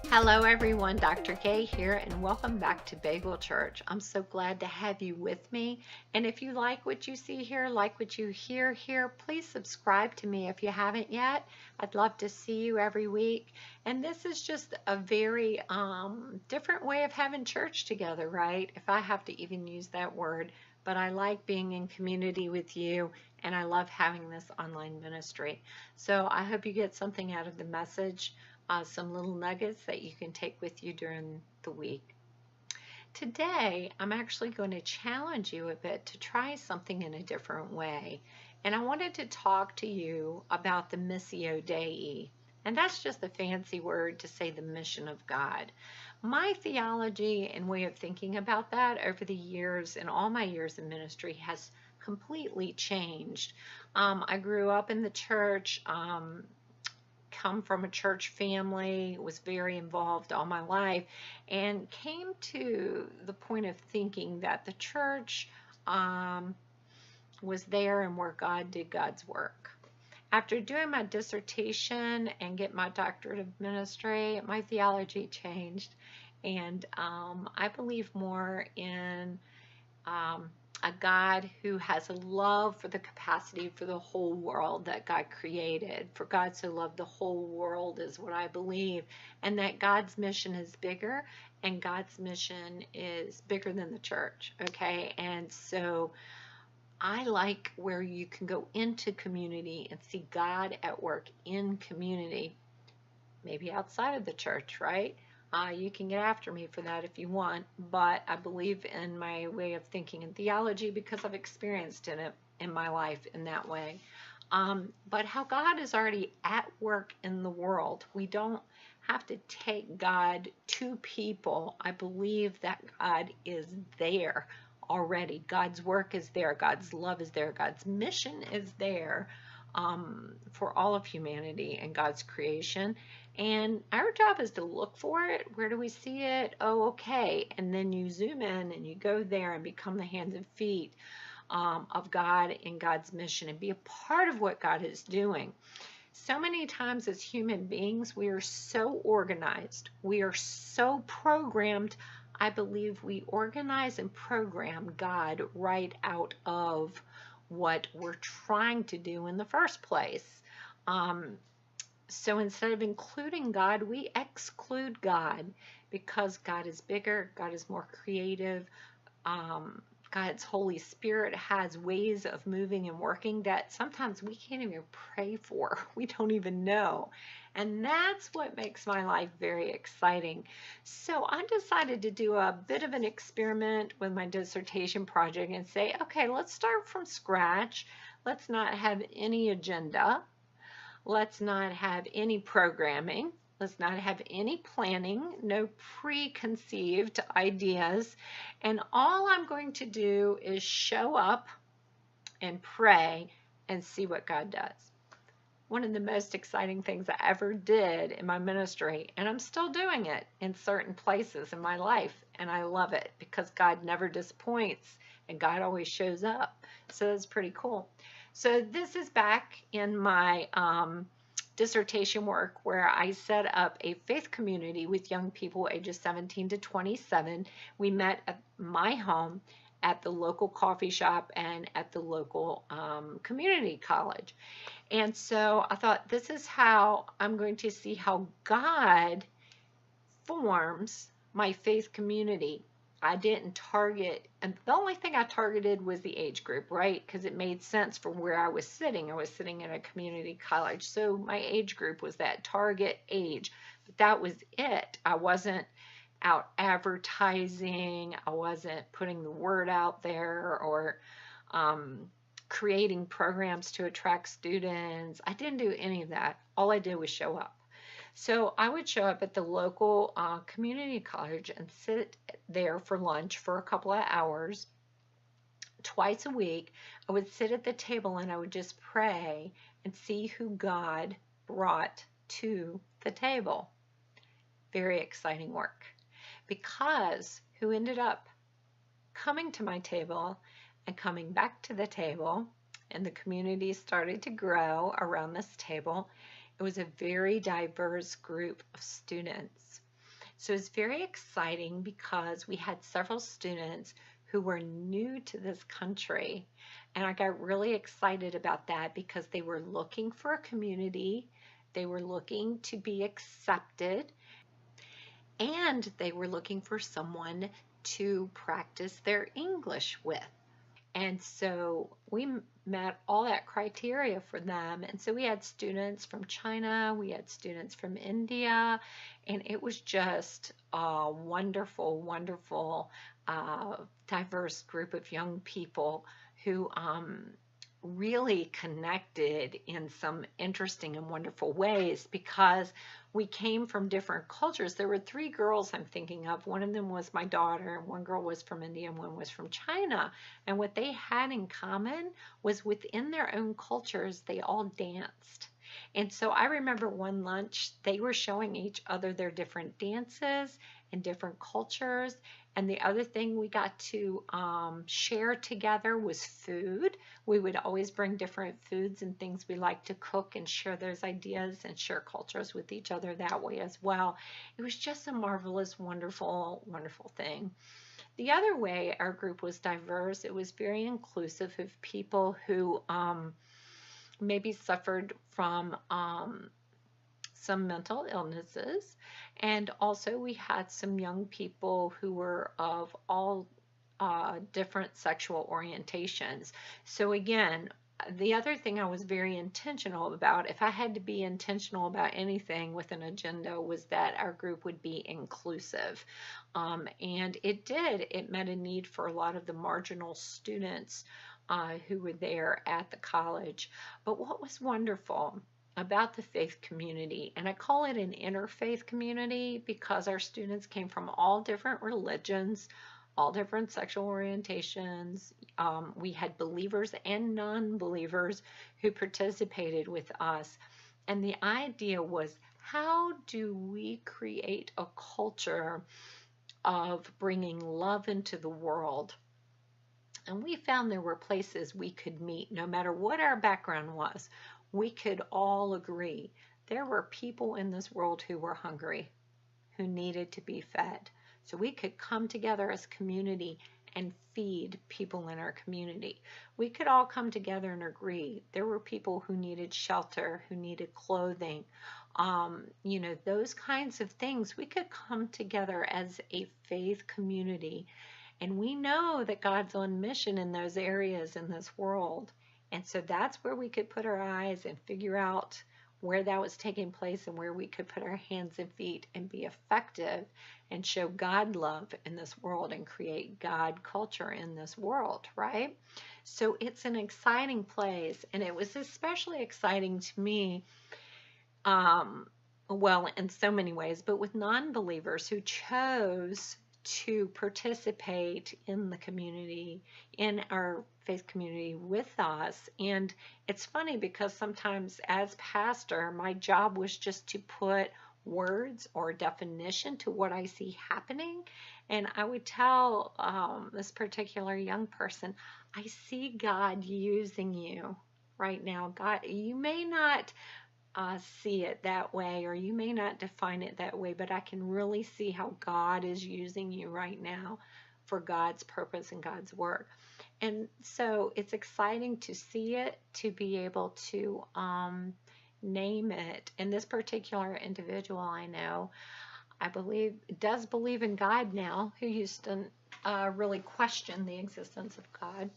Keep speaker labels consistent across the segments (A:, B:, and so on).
A: Hello everyone, Dr. Gay here, and welcome back to Bagel Church. I'm so glad to have you with me. And if you like what you see here, like what you hear here, please subscribe to me if you haven't yet. I'd love to see you every week. And this is just a very different way of having church together, right? If I have to even use that word. But I like being in community with you, and I love having this online ministry. So I hope you get something out of the message. Some little nuggets that you can take with you during the week. Today, I'm actually going to challenge you a bit to try something in a different way. And I wanted to talk to you about the Missio Dei. And that's just a fancy word to say the mission of God. My theology and way of thinking about that over the years and all my years in ministry has completely changed. I grew up in the church. Come from a church family, was very involved all my life, and came to the point of thinking that the church was there and where God did God's work. After doing my dissertation and get my doctorate of ministry, my theology changed, and I believe more in a God who has a love for the capacity for the whole world that God created. For God so loved the whole world is what I believe, and that God's mission is bigger, and God's mission is bigger than the church, okay? And so I like where you can go into community and see God at work in community, maybe outside of the church, right? You can get after me for that if you want, but I believe in my way of thinking and theology because I've experienced it in my life in that way. But how God is already at work in the world. We don't have to take God to people. I believe that God is there already. God's work is there. God's love is there. God's mission is there for all of humanity and God's creation. And our job is to look for it. Where do we see it? Oh, okay. And then you zoom in and you go there and become the hands and feet of God and God's mission and be a part of what God is doing. So many times as human beings, we are so organized. We are so programmed. I believe we organize and program God right out of what we're trying to do in the first place. So instead of including God, we exclude God because God is bigger, God is more creative. God's Holy Spirit has ways of moving and working that sometimes we can't even pray for. We don't even know. And that's what makes my life very exciting. So I decided to do a bit of an experiment with my dissertation project and say, okay, let's start from scratch. Let's not have any agenda. Let's not have any programming. Let's not have any planning, no preconceived ideas. And all I'm going to do is show up and pray and see what God does. One of the most exciting things I ever did in my ministry, and I'm still doing it in certain places in my life, and I love it because God never disappoints and God always shows up. So that's pretty cool. So this is back in my dissertation work where I set up a faith community with young people ages 17 to 27. We met at my home, at the local coffee shop, and at the local community college. And so I thought, this is how I'm going to see how God forms my faith community. I didn't target, and the only thing I targeted was the age group, right? Because it made sense for where I was sitting. I was sitting in a community college, so my age group was that target age. But that was it. I wasn't out advertising. I wasn't putting the word out there or creating programs to attract students. I didn't do any of that. All I did was show up. So I would show up at the local community college and sit there for lunch for a couple of hours. Twice a week, I would sit at the table and I would just pray and see who God brought to the table. Very exciting work. Because who ended up coming to my table and coming back to the table, and the community started to grow around this table. It was a very diverse group of students. So it's very exciting because we had several students who were new to this country. And I got really excited about that because they were looking for a community, they were looking to be accepted, and they were looking for someone to practice their English with. And so we met all that criteria for them. And so we had students from China, we had students from India, and it was just a wonderful, wonderful, diverse group of young people who really connected in some interesting and wonderful ways because we came from different cultures. There were three girls I'm thinking of. One of them was my daughter, and one girl was from India, and one was from China. And what they had in common was within their own cultures, they all danced. And so I remember one lunch, they were showing each other their different dances and different cultures. And the other thing we got to share together was food. We would always bring different foods and things we like to cook and share those ideas and share cultures with each other that way as well. It was just a marvelous, wonderful, wonderful thing. The other way our group was diverse, it was very inclusive of people who maybe suffered from some mental illnesses. And also we had some young people who were of all different sexual orientations. So again, the other thing I was very intentional about, if I had to be intentional about anything with an agenda, was that our group would be inclusive. And it did. It met a need for a lot of the marginal students who were there at the college. But what was wonderful about the faith community, and I call it an interfaith community because our students came from all different religions, all different sexual orientations. We had believers and non-believers who participated with us. And the idea was, how do we create a culture of bringing love into the world? And we found there were places we could meet no matter what our background was. We could all agree there were people in this world who were hungry, who needed to be fed. So we could come together as a community and feed people in our community. We could all come together and agree there were people who needed shelter, who needed clothing, those kinds of things. We could come together as a faith community, and we know that God's on mission in those areas in this world. And so that's where we could put our eyes and figure out where that was taking place and where we could put our hands and feet and be effective and show God love in this world and create God culture in this world, right? So it's an exciting place, and it was especially exciting to me, well, in so many ways, but with non-believers who chose to participate in the community, in our faith community with us. And it's funny because sometimes as pastor, my job was just to put words or definition to what I see happening. And I would tell this particular young person, I see God using you right now. God, you may not see it that way, or you may not define it that way, but I can really see how God is using you right now for God's purpose and God's work. And so it's exciting to see it, to be able to name it. And this particular individual I know, I believe, does believe in God now, who used to really question the existence of God.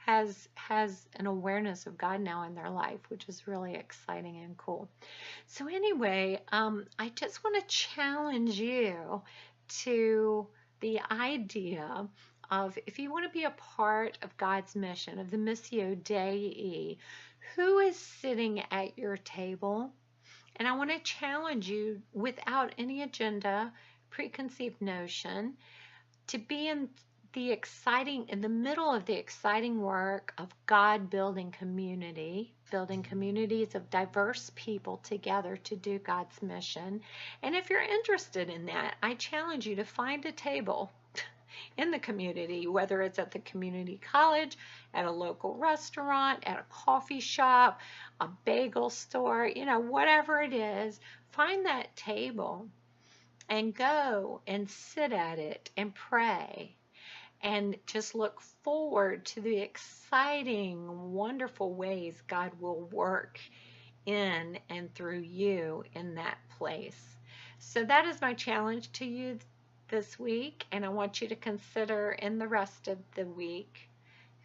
A: Has an awareness of God now in their life, which is really exciting and cool. So anyway, I just want to challenge you to the idea of, if you want to be a part of God's mission, of the Missio Dei, who is sitting at your table? And I want to challenge you, without any agenda, preconceived notion, to be in the middle of the exciting work of God building communities of diverse people together to do God's mission. And if you're interested in that, I challenge you to find a table in the community, whether it's at the community college, at a local restaurant, at a coffee shop, a bagel store, whatever it is. Find that table and go and sit at it and pray and just look forward to the exciting, wonderful ways God will work in and through you in that place. So that is my challenge to you this week, and I want you to consider in the rest of the week,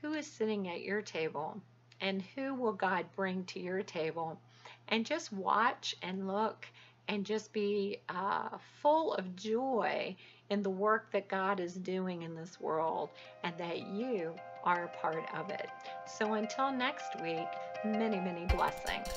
A: who is sitting at your table and who will God bring to your table, and just watch and look and just be full of joy in the work that God is doing in this world and that you are a part of it. So until next week, many, many blessings.